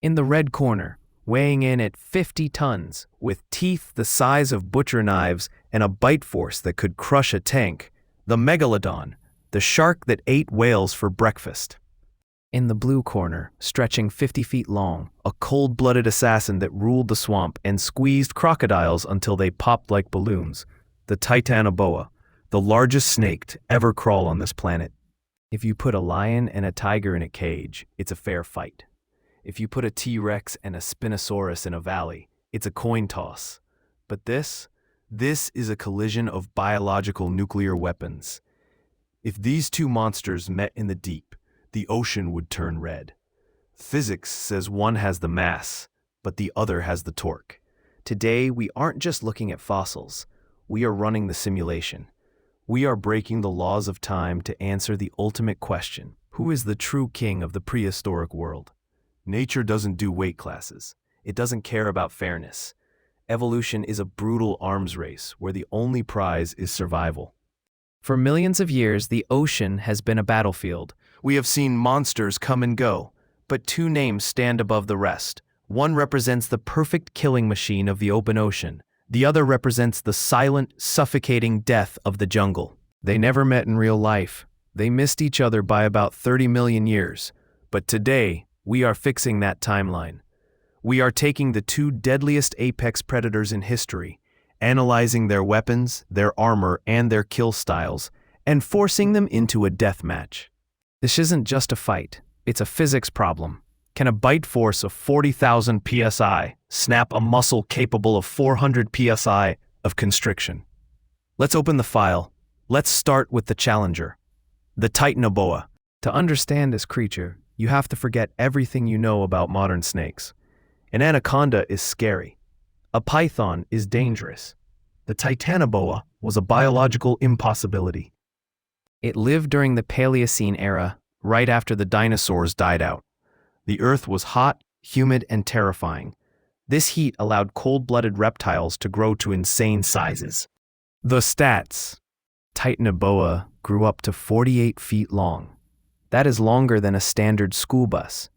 In the red corner, weighing in at 50 tons, with teeth the size of butcher knives and a bite force that could crush a tank, the Megalodon, the shark that ate whales for breakfast. In the blue corner, stretching 50 feet long, a cold-blooded assassin that ruled the swamp and squeezed crocodiles until they popped like balloons, the Titanoboa, the largest snake to ever crawl on this planet. If you put a lion and a tiger in a cage, it's a fair fight. If you put a T-Rex and a Spinosaurus in a valley, it's a coin toss. But this is a collision of biological nuclear weapons. If these two monsters met in the deep, the ocean would turn red. Physics says one has the mass, but the other has the torque. Today, we aren't just looking at fossils. We are running the simulation. We are breaking the laws of time to answer the ultimate question: who is the true king of the prehistoric world? Nature doesn't do weight classes. It doesn't care about fairness. Evolution is a brutal arms race where the only prize is survival. For millions of years, the ocean has been a battlefield. We have seen monsters come and go, but two names stand above the rest. One represents the perfect killing machine of the open ocean. The other represents the silent, suffocating death of the jungle. They never met in real life. They missed each other by about 30 million years. But today, we are fixing that timeline. We are taking the two deadliest apex predators in history, analyzing their weapons, their armor, and their kill styles, and forcing them into a deathmatch. This isn't just a fight, it's a physics problem. Can a bite force of 40,000 psi snap a muscle capable of 400 psi of constriction? Let's open the file. Let's start with the challenger, the Titanoboa. To understand this creature, you have to forget everything you know about modern snakes. An anaconda is scary. A python is dangerous. The Titanoboa was a biological impossibility. It lived during the Paleocene era, right after the dinosaurs died out. The Earth was hot, humid, and terrifying. This heat allowed cold-blooded reptiles to grow to insane sizes. The stats. Titanoboa grew up to 48 feet long. That is longer than a standard school bus.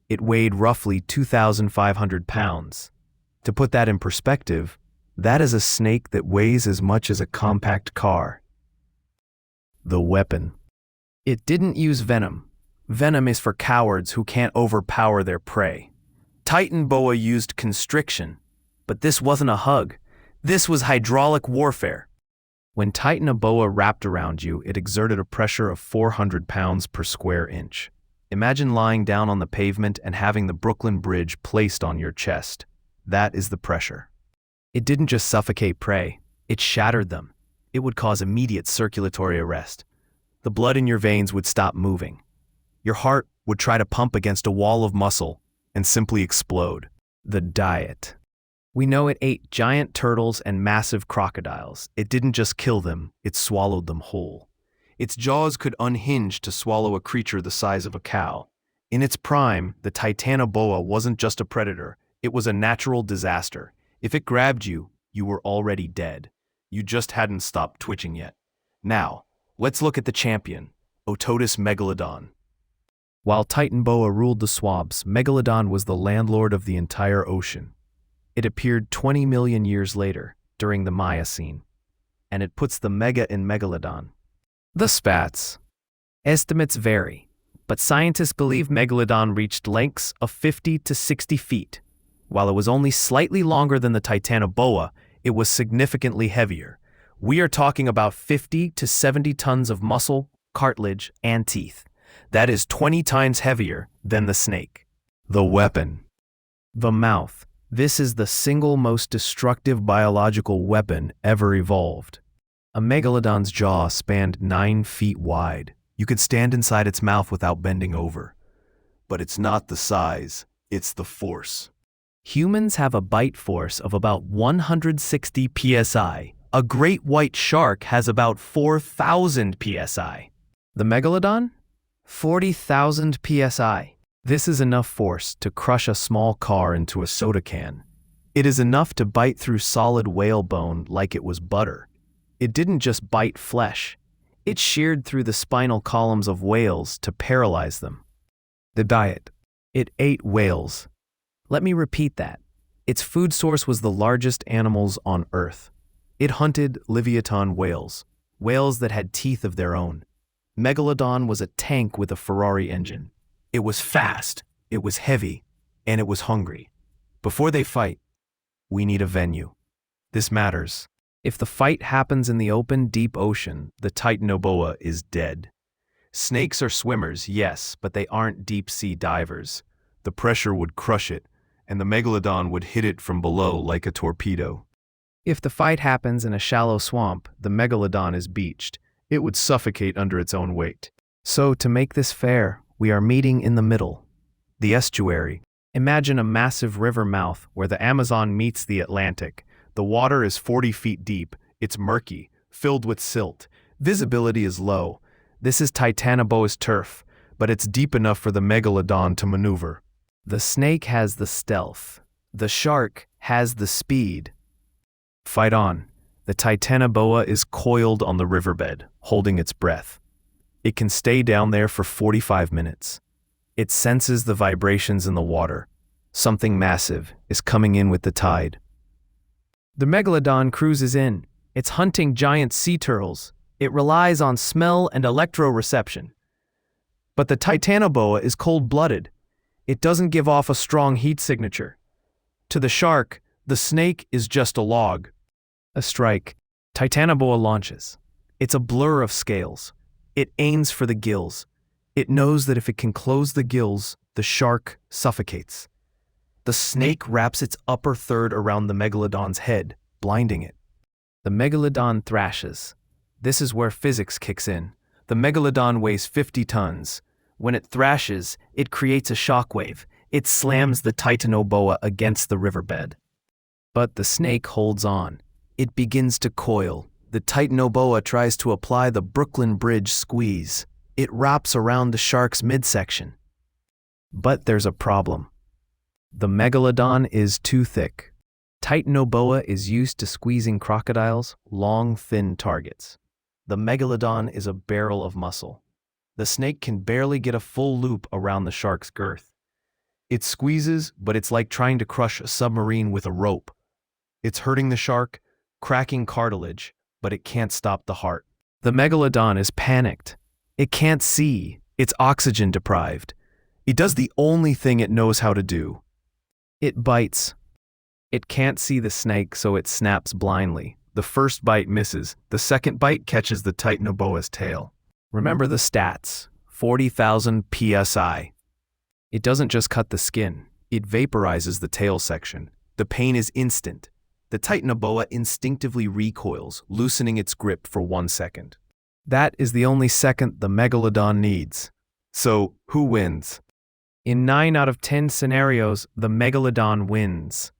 It weighed roughly 2,500 pounds. To put that in perspective, that is a snake that weighs as much as a compact car. The weapon. It didn't use venom. Venom is for cowards who can't overpower their prey. Titanoboa used constriction, but this wasn't a hug. This was hydraulic warfare. When Titanoboa wrapped around you, it exerted a pressure of 400 pounds per square inch. Imagine lying down on the pavement and having the Brooklyn Bridge placed on your chest. That is the pressure. It didn't just suffocate prey, it shattered them. It would cause immediate circulatory arrest. The blood in your veins would stop moving. Your heart would try to pump against a wall of muscle and simply explode. The diet. We know it ate giant turtles and massive crocodiles. It didn't just kill them, it swallowed them whole. Its jaws could unhinge to swallow a creature the size of a cow. In its prime, the Titanoboa wasn't just a predator, it was a natural disaster. If it grabbed you, you were already dead. You just hadn't stopped twitching yet. Now, let's look at the champion, Ototus Megalodon. While Titanoboa ruled the swamps, Megalodon was the landlord of the entire ocean. It appeared 20 million years later, during the Miocene, and it puts the mega in Megalodon. The spats. Estimates vary, but scientists believe Megalodon reached lengths of 50 to 60 feet. While it was only slightly longer than the Titanoboa, it was significantly heavier. We are talking about 50 to 70 tons of muscle, cartilage, and teeth. That is 20 times heavier than the snake. The weapon. The mouth. This is the single most destructive biological weapon ever evolved. A megalodon's jaw spanned 9 feet wide. You could stand inside its mouth without bending over. But it's not the size, it's the force. Humans have a bite force of about 160 psi. A great white shark has about 4,000 psi. The megalodon? 40,000 psi. This is enough force to crush a small car into a soda can. It is enough to bite through solid whale bone like it was butter. It didn't just bite flesh. It sheared through the spinal columns of whales to paralyze them. The diet. It ate whales. Let me repeat that. Its food source was the largest animals on Earth. It hunted Leviathan whales, whales that had teeth of their own. Megalodon was a tank with a Ferrari engine. It was fast, it was heavy, and it was hungry. Before they fight, we need a venue. This matters. If the fight happens in the open, deep ocean, the Titanoboa is dead. Snakes are swimmers, yes, but they aren't deep-sea divers. The pressure would crush it, and the Megalodon would hit it from below like a torpedo. If the fight happens in a shallow swamp, the Megalodon is beached. It would suffocate under its own weight. So, to make this fair, we are meeting in the middle. The estuary. Imagine a massive river mouth where the Amazon meets the Atlantic. The water is 40 feet deep. It's murky, filled with silt. Visibility is low. This is Titanoboa's turf, but it's deep enough for the Megalodon to maneuver. The snake has the stealth. The shark has the speed. Fight on. The Titanoboa is coiled on the riverbed, holding its breath. It can stay down there for 45 minutes. It senses the vibrations in the water. Something massive is coming in with the tide. The Megalodon cruises in. It's hunting giant sea turtles. It relies on smell and electroreception. But the Titanoboa is cold-blooded. It doesn't give off a strong heat signature. To the shark, the snake is just a log. A strike. Titanoboa launches. It's a blur of scales. It aims for the gills. It knows that if it can close the gills, the shark suffocates. The snake wraps its upper third around the Megalodon's head, blinding it. The Megalodon thrashes. This is where physics kicks in. The Megalodon weighs 50 tons. When it thrashes, it creates a shockwave. It slams the Titanoboa against the riverbed. But the snake holds on. It begins to coil. The Titanoboa tries to apply the Brooklyn Bridge squeeze. It wraps around the shark's midsection. But there's a problem. The Megalodon is too thick. Titanoboa is used to squeezing crocodiles, long, thin targets. The Megalodon is a barrel of muscle. The snake can barely get a full loop around the shark's girth. It squeezes, but it's like trying to crush a submarine with a rope. It's hurting the shark, cracking cartilage, but it can't stop the heart. The Megalodon is panicked. It can't see. It's oxygen deprived. It does the only thing it knows how to do. It bites. It can't see the snake, so it snaps blindly. The first bite misses. The second bite catches the Titanoboa's tail. Remember the stats. 40,000 psi. It doesn't just cut the skin. It vaporizes the tail section. The pain is instant. The Titanoboa instinctively recoils, loosening its grip for 1 second. That is the only second the Megalodon needs. So, who wins? In 9 out of 10 scenarios, the Megalodon wins.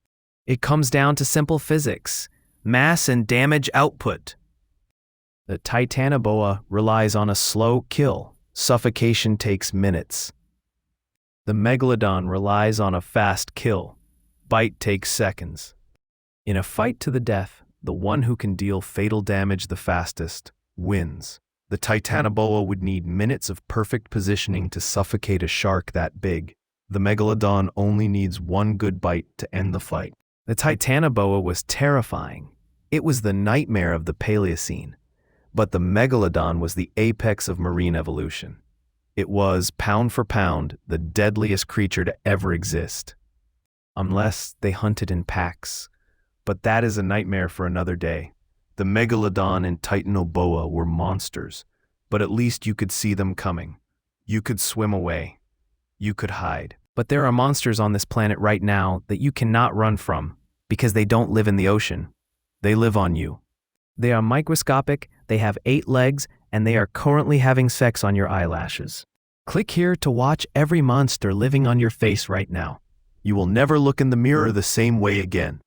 It comes down to simple physics, mass and damage output. The Titanoboa relies on a slow kill. Suffocation takes minutes. The Megalodon relies on a fast kill. Bite takes seconds. In a fight to the death, the one who can deal fatal damage the fastest wins. The Titanoboa would need minutes of perfect positioning to suffocate a shark that big. The Megalodon only needs one good bite to end the fight. The Titanoboa was terrifying. It was the nightmare of the Paleocene. But the Megalodon was the apex of marine evolution. It was, pound for pound, the deadliest creature to ever exist. Unless they hunted in packs. But that is a nightmare for another day. The Megalodon and Titanoboa were monsters, but at least you could see them coming. You could swim away. You could hide. But there are monsters on this planet right now that you cannot run from, because they don't live in the ocean. They live on you. They are microscopic, they have 8 legs, and they are currently having sex on your eyelashes. Click here to watch every monster living on your face right now. You will never look in the mirror the same way again.